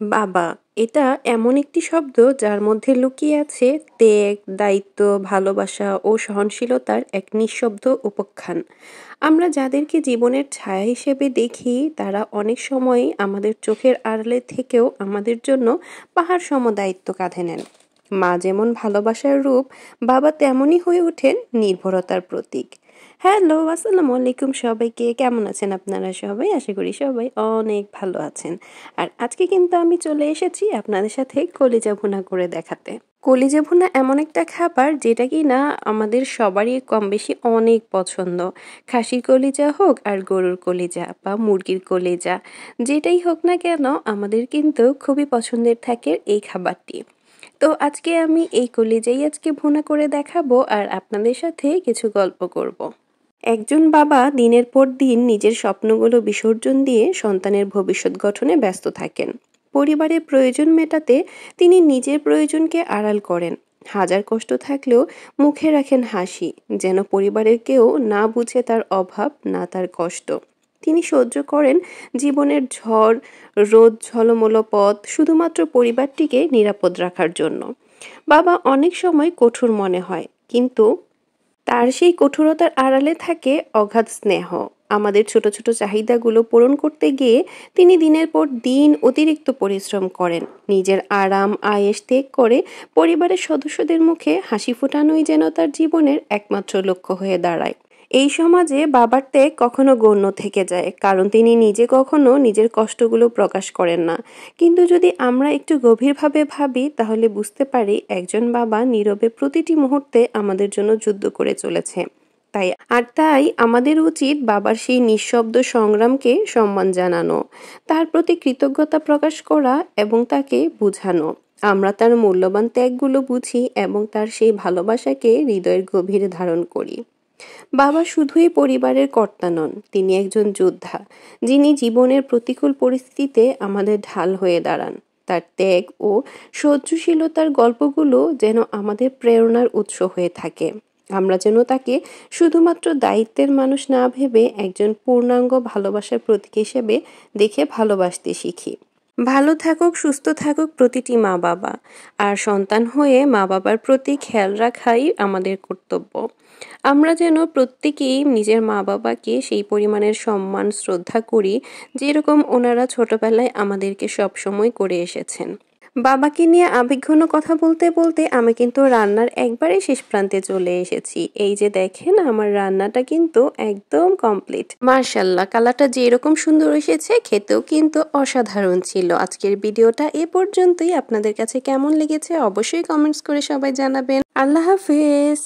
বাবা, এটা এমন একটি শব্দ যার মধ্যে লুকিয়ে আছে ত্যাগ, দায়িত্ব, ভালোবাসা ও সহনশীলতার এক নিঃশব্দ উপাখ্যান। আমরা যাদেরকে জীবনের ছায়া হিসেবে দেখি, তারা অনেক সময়ই আমাদের চোখের আড়ালে থেকেও আমাদের জন্য পাহাড় সম দায়িত্ব কাঁধে নেন। মা যেমন ভালোবাসার রূপ, বাবা তেমনই হয়ে ওঠেন নির্ভরতার প্রতীক। হ্যালো, আসসালামু আলাইকুম সবাইকে। কেমন আছেন আপনারা সবাই? আশা করি সবাই অনেক ভালো আছেন। আর আজকে কিন্তু আমি চলে এসেছি আপনাদের সাথে কলিজা ভুনা করে দেখাতে। কলিজা ভুনা এমন একটা খাবার যেটা কিনা আমাদের সবারই কম বেশি অনেক পছন্দ। খাসির কলিজা হোক আর গরুর কলিজা বা মুরগির কলিজা, যেটাই হোক না কেন আমাদের কিন্তু খুবই পছন্দের থাকে এই খাবারটি। তো আজকে আমি এই কলিজাই আজকে ভুনা করে দেখাবো আর আপনাদের সাথে কিছু গল্প করব। একজন বাবা দিনের পর দিন নিজের স্বপ্নগুলো বিসর্জন দিয়ে সন্তানের ভবিষ্যৎ গঠনে ব্যস্ত থাকেন। পরিবারের প্রয়োজন মেটাতে তিনি নিজের প্রয়োজনকে আড়াল করেন। হাজার কষ্ট থাকলেও মুখে রাখেন হাসি, যেন পরিবারের কেউ না বুঝে তার অভাব, না তার কষ্ট। তিনি সহ্য করেন জীবনের ঝড়, রোদ, ঝলমলো পথ শুধুমাত্র পরিবারটিকে নিরাপদ রাখার জন্য। বাবা অনেক সময় কঠোর মনে হয়, কিন্তু তার সেই কঠোরতার আড়ালে থাকে অগাধ স্নেহ। আমাদের ছোট ছোট চাহিদাগুলো পূরণ করতে গিয়ে তিনি দিনের পর দিন অতিরিক্ত পরিশ্রম করেন। নিজের আরাম আয়েশ ত্যাগ করে পরিবারের সদস্যদের মুখে হাসি ফোটানোই যেন তার জীবনের একমাত্র লক্ষ্য হয়ে দাঁড়ায়। এই সমাজে বাবার ত্যাগ কখনো গণ্য থেকে যায়, কারণ তিনি নিজে কখনো নিজের কষ্টগুলো প্রকাশ করেন না। কিন্তু যদি আমরা একটু গভীরভাবে ভাবি, তাহলে বুঝতে পারি একজন বাবা নীরবে প্রতিটি মুহূর্তে আমাদের জন্য যুদ্ধ করে চলেছে। তাই আমাদের উচিত বাবার সেই নিঃশব্দ সংগ্রামকে সম্মান জানানো, তার প্রতি কৃতজ্ঞতা প্রকাশ করা এবং তাকে বুঝানো আমরা তার মূল্যবান ত্যাগগুলো বুঝি এবং তার সেই ভালোবাসাকে হৃদয়ের গভীরে ধারণ করি। বাবা শুধুই পরিবারের কর্তা নন, তিনি একজন যোদ্ধা, যিনি জীবনের প্রতিকূল পরিস্থিতিতে আমাদের ঢাল হয়ে দাঁড়ান। তার ত্যাগ ও সহ্যশীলতার গল্পগুলো যেন আমাদের প্রেরণার উৎস হয়ে থাকে। আমরা যেন তাকে শুধুমাত্র দায়িত্বের মানুষ না ভেবে একজন পূর্ণাঙ্গ ভালোবাসার প্রতীক হিসেবে দেখে ভালোবাসতে শিখি। ভালো থাকুক, সুস্থ থাকুক প্রতিটি মা বাবা। আর সন্তান হয়ে মা বাবার প্রতি খেয়াল রাখাই আমাদের কর্তব্য। আমরা যেন প্রত্যেকেই নিজের মা বাবাকে সেই পরিমাণের সম্মান, শ্রদ্ধা করি, যেরকম ওনারা ছোটবেলায় আমাদেরকে সবসময় করে এসেছেন। বাবাকে নিয়ে আবেগঘন কথা বলতে বলতে আমি কিন্তু রান্নার একবারে শেষ প্রান্তে চলে এসেছি। এই যে দেখেন, আমার রান্নাটা কিন্তু একদম কমপ্লিট। মার্শাল্লাহ, কালারটা যেরকম সুন্দর এসেছে, খেতেও কিন্তু অসাধারণ ছিল। আজকের ভিডিওটা এ পর্যন্তই। আপনাদের কাছে কেমন লেগেছে অবশ্যই কমেন্টস করে সবাই জানাবেন। আল্লাহ হাফেজ।